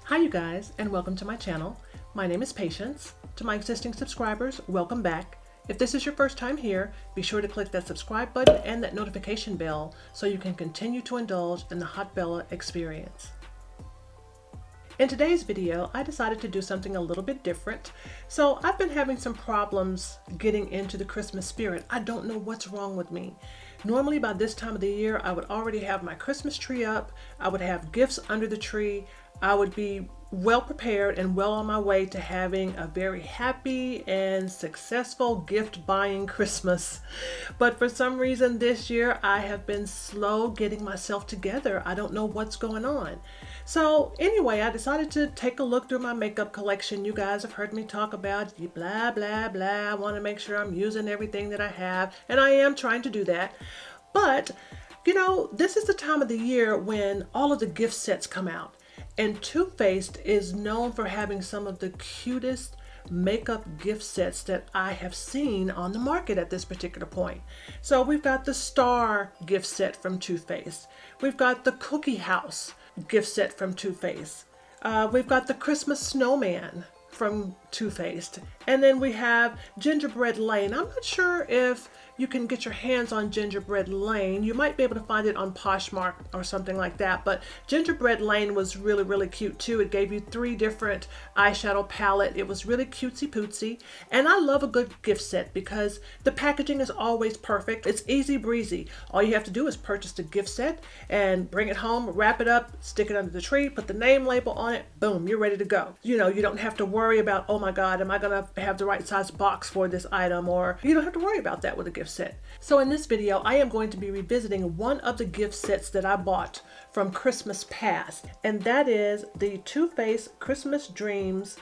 Hi you guys, and welcome to my channel. My name is Patience. To my existing subscribers, welcome back. If this is your first time here, be sure to click that subscribe button and that notification bell so you can continue to indulge in the Haute Bella experience. In today's video, I decided to do something a little bit different. So I've been having some problems getting into the Christmas spirit. I don't know what's wrong with me. Normally by this time of the year, I would already have my Christmas tree up. I would have gifts under the tree. I would be well prepared and well on my way to having a very happy and successful gift buying Christmas. But for some reason this year I have been slow getting myself together. I don't know what's going on. So anyway, I decided to take a look through my makeup collection. You guys have heard me talk about blah, blah, blah. I want to make sure I'm using everything that I have, and I am trying to do that. But you know, this is the time of the year when all of the gift sets come out. And Too Faced is known for having some of the cutest makeup gift sets that I have seen on the market at this particular point. So we've got the Star gift set from Too Faced. We've got the Cookie House gift set from Too Faced. We've got the Christmas Snowman from Too Faced. And then we have Gingerbread Lane. I'm not sure if you can get your hands on Gingerbread Lane. You might be able to find it on Poshmark or something like that. But Gingerbread Lane was really, really cute too. It gave you 3 different eyeshadow palette. It was really cutesy pootsy. And I love a good gift set because the packaging is always perfect. It's easy breezy. All you have to do is purchase the gift set and bring it home, wrap it up, stick it under the tree, put the name label on it. Boom, you're ready to go. You know, you don't have to worry about, oh my God, am I gonna have the right size box for this item? Or you don't have to worry about that with a gift set. So in this video, I am going to be revisiting one of the gift sets that I bought from Christmas past, and that is the Too Faced Christmas Dreams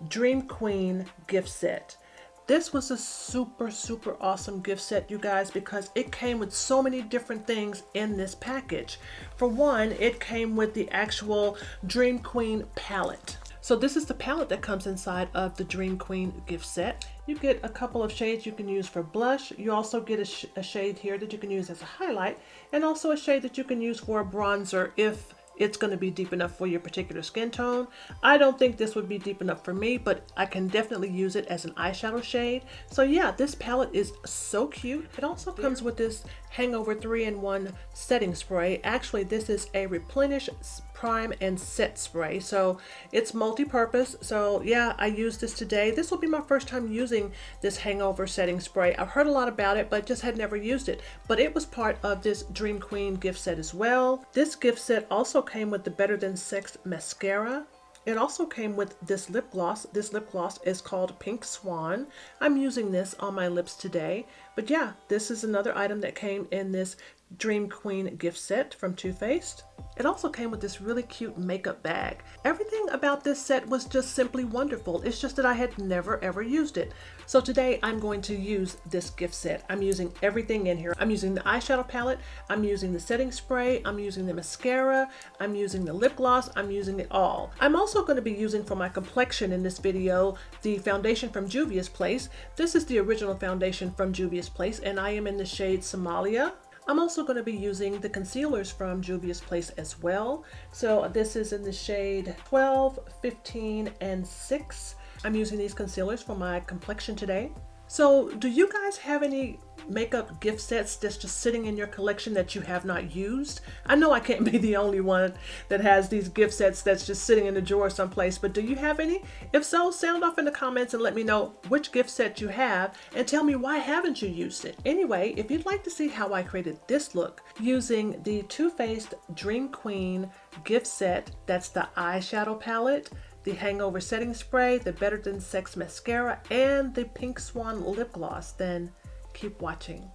Dream Queen gift set. This was a super awesome gift set, you guys, because it came with so many different things in this package. For one, it came with the actual Dream Queen palette. So this is the palette that comes inside of the Dream Queen gift set. You get a couple of shades you can use for blush. You also get a shade here that you can use as a highlight, and also a shade that you can use for a bronzer if it's going to be deep enough for your particular skin tone. I don't think this would be deep enough for me, but I can definitely use it as an eyeshadow shade. So yeah, this palette is so cute. It also comes with this Hangover 3-in-1 setting spray. Actually, this is a replenish, prime, and set spray. So it's multi-purpose. So yeah, I used this today. This will be my first time using this Hangover setting spray. I've heard a lot about it, but just had never used it. But it was part of this Dream Queen gift set as well. This gift set also came with the Better Than Sex mascara. It also came with this lip gloss. This lip gloss is called Pink Swan. I'm using this on my lips today. But yeah, this is another item that came in this Dream Queen gift set from Too Faced. It also came with this really cute makeup bag. Everything about this set was just simply wonderful. It's just that I had never ever used it. So today I'm going to use this gift set. I'm using everything in here. I'm using the eyeshadow palette, I'm using the setting spray, I'm using the mascara, I'm using the lip gloss, I'm using it all. I'm also going to be using for my complexion in this video the foundation from Juvias Place. This is the original foundation from Juvias Place, and I am in the shade Somalia. I'm also going to be using the concealers from Juvias Place as well. So this is in the shade 12, 15, and 6. I'm using these concealers for my complexion today. So do you guys have any makeup gift sets that's just sitting in your collection that you have not used? I know I can't be the only one that has these gift sets that's just sitting in a drawer someplace, but do you have any? If so, sound off in the comments and let me know which gift set you have and tell me why haven't you used it. Anyway, if you'd like to see how I created this look using the Too Faced Dream Queen gift set, that's the eyeshadow palette, the Hangover setting spray, the Better Than Sex mascara, and the Pink Swan lip gloss, then keep watching.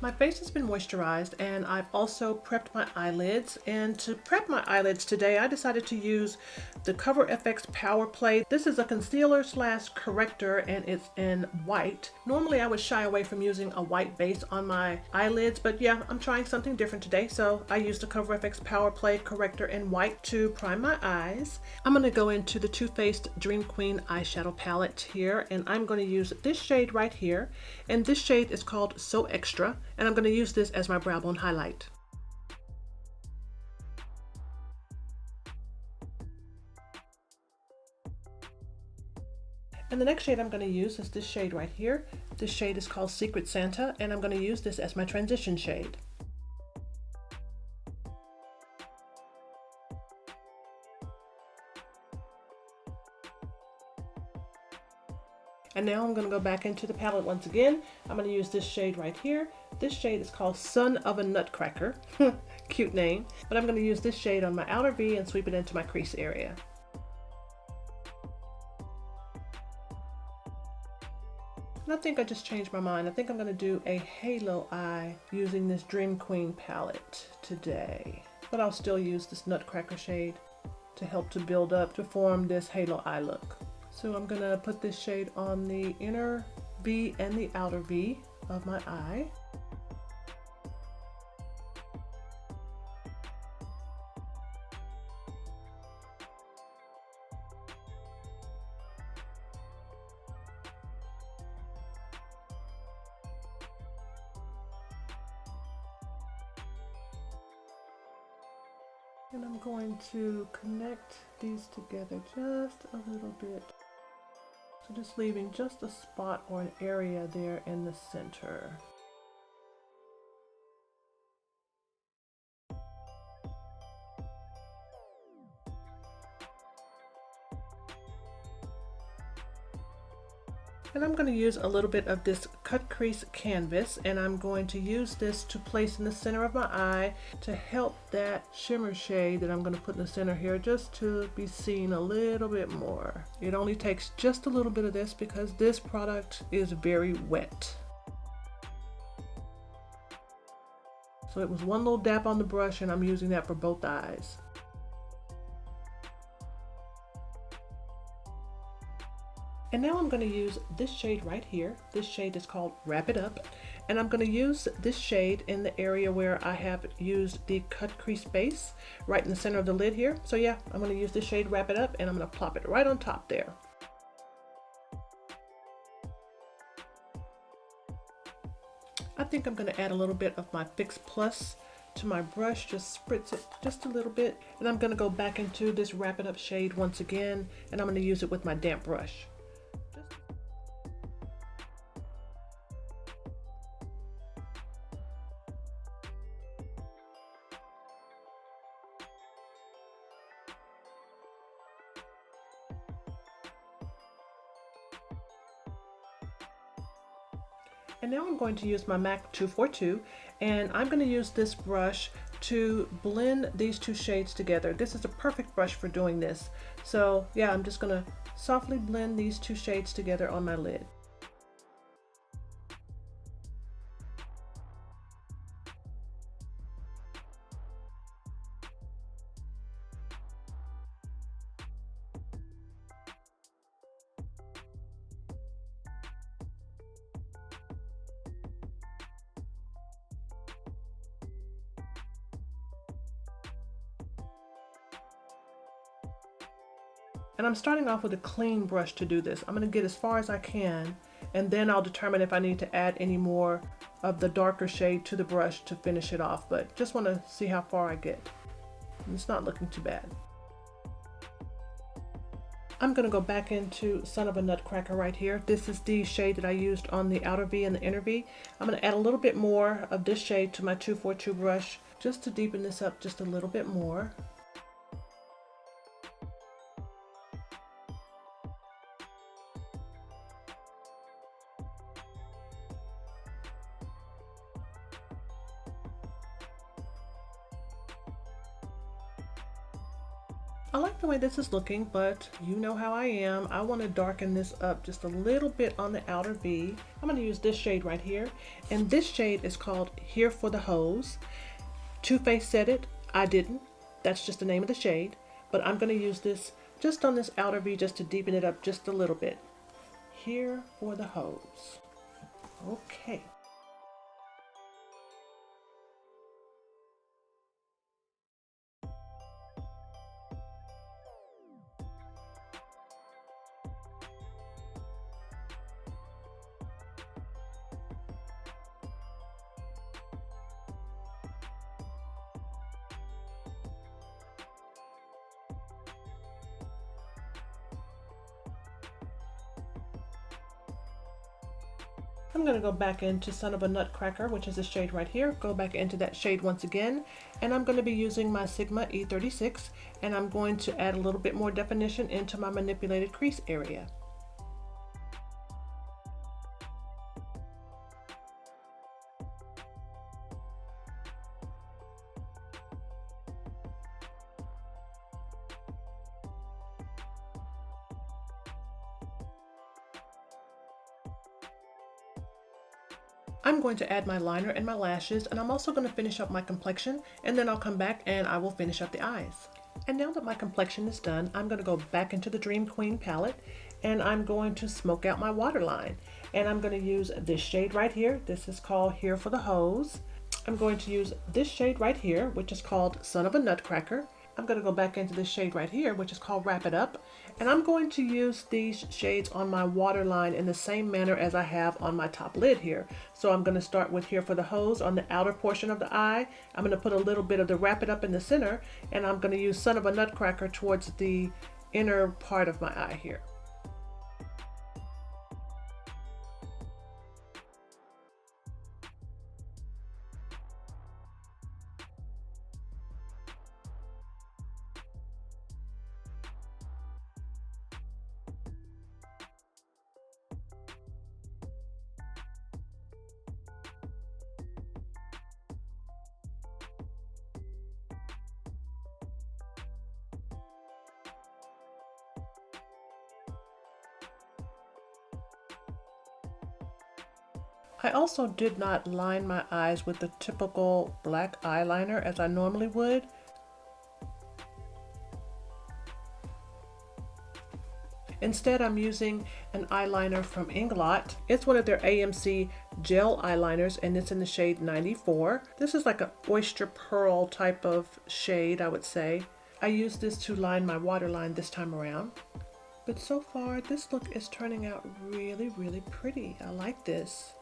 My face has been moisturized, and I've also prepped my eyelids. And to prep my eyelids today, I decided to use the Cover FX Power Play. This is a concealer slash corrector, and it's in white. Normally I would shy away from using a white base on my eyelids, but yeah, I'm trying something different today. So I used the Cover FX Power Play corrector in white to prime my eyes. I'm going to go into the Too Faced Dream Queen eyeshadow palette here, and I'm going to use this shade right here. And this shade is called So Extra. And I'm going to use this as my brow bone highlight. And the next shade I'm going to use is this shade right here. This shade is called Secret Santa, and I'm going to use this as my transition shade. And now I'm going to go back into the palette once again. I'm going to use this shade right here. This shade is called Son of a Nutcracker. Cute name. But I'm going to use this shade on my outer V and sweep it into my crease area. And I think I just changed my mind. I think I'm going to do a halo eye using this Dream Queen palette today. But I'll still use this Nutcracker shade to help to build up to form this halo eye look. So I'm going to put this shade on the inner V and the outer V of my eye. And I'm going to connect these together just a little bit. So just leaving just a spot or an area there in the center. And I'm going to use a little bit of this cut crease canvas, and I'm going to use this to place in the center of my eye to help that shimmer shade that I'm going to put in the center here just to be seen a little bit more. It only takes just a little bit of this because this product is very wet. So it was one little dab on the brush, and I'm using that for both eyes. And now I'm going to use this shade right here. This shade is called Wrap It Up. And I'm going to use this shade in the area where I have used the cut crease base, right in the center of the lid here. So yeah, I'm going to use this shade Wrap It Up, and I'm going to plop it right on top there. I think I'm going to add a little bit of my Fix Plus to my brush, just spritz it just a little bit. And I'm going to go back into this Wrap It Up shade once again, and I'm going to use it with my damp brush. And now I'm going to use my MAC 242, and I'm going to use this brush to blend these two shades together. This is a perfect brush for doing this. So yeah, I'm just going to softly blend these two shades together on my lid. And I'm starting off with a clean brush to do this. I'm going to get as far as I can, and then I'll determine if I need to add any more of the darker shade to the brush to finish it off. But just want to see how far I get. And it's not looking too bad. I'm going to go back into Son of a Nutcracker right here. This is the shade that I used on the outer V and the inner V. I'm going to add a little bit more of this shade to my 242 brush just to deepen this up just a little bit more. I like the way this is looking, but you know how I am. I want to darken this up just a little bit on the outer V. I'm going to use this shade right here, and this shade is called Here for the Hose. Too Faced said it, I didn't. That's just the name of the shade, but I'm going to use this just on this outer V just to deepen it up just a little bit. Here for the Hose. Okay. I'm going to go back into Son of a Nutcracker, which is this shade right here. Go back into that shade once again, and I'm going to be using my Sigma E36, and I'm going to add a little bit more definition into my manipulated crease area. I'm going to add my liner and my lashes, and I'm also going to finish up my complexion, and then I'll come back and I will finish up the eyes. And now that my complexion is done, I'm going to go back into the Dream Queen palette, and I'm going to smoke out my waterline. And I'm going to use this shade right here. This is called Here for the Hose. I'm going to use this shade right here, which is called Son of a Nutcracker. I'm going to go back into this shade right here, which is called Wrap It Up. And I'm going to use these shades on my waterline in the same manner as I have on my top lid here. So I'm going to start with Here for the Hose on the outer portion of the eye. I'm going to put a little bit of the Wrap It Up in the center, and I'm going to use Son of a Nutcracker towards the inner part of my eye here. I also did not line my eyes with the typical black eyeliner as I normally would. Instead, I'm using an eyeliner from Inglot. It's one of their AMC gel eyeliners, and it's in the shade 94. This is like an oyster pearl type of shade, I would say. I used this to line my waterline this time around. But so far, this look is turning out really, really pretty. I like this.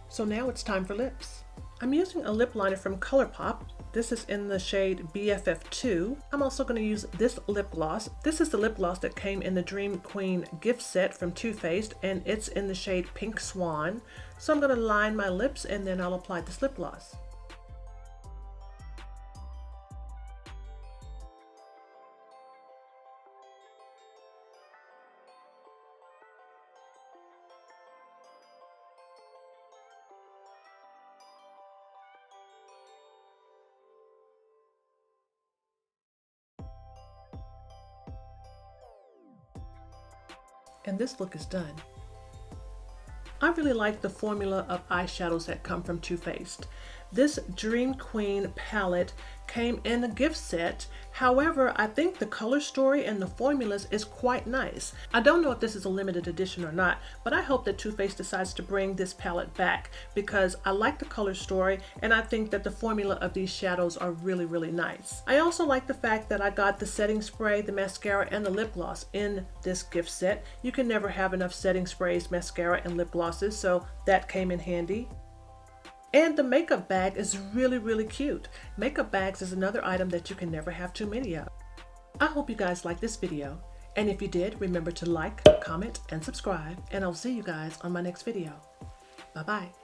So now it's time for lips. I'm using a lip liner from ColourPop. This is in the shade BFF2. I'm also going to use this lip gloss. This is the lip gloss that came in the Dream Queen gift set from Too Faced, and it's in the shade Pink Swan. So I'm going to line my lips, and then I'll apply this lip gloss. And this look is done. I really like the formula of eyeshadows that come from Too Faced. This Dream Queen palette came in a gift set. However, I think the color story and the formulas is quite nice. I don't know if this is a limited edition or not, but I hope that Too Faced decides to bring this palette back because I like the color story, and I think that the formula of these shadows are really, really nice. I also like the fact that I got the setting spray, the mascara, and the lip gloss in this gift set. You can never have enough setting sprays, mascara, and lip glosses, so that came in handy. And the makeup bag is really, really cute. Makeup bags is another item that you can never have too many of. I hope you guys liked this video. And if you did, remember to like, comment, and subscribe. And I'll see you guys on my next video. Bye-bye.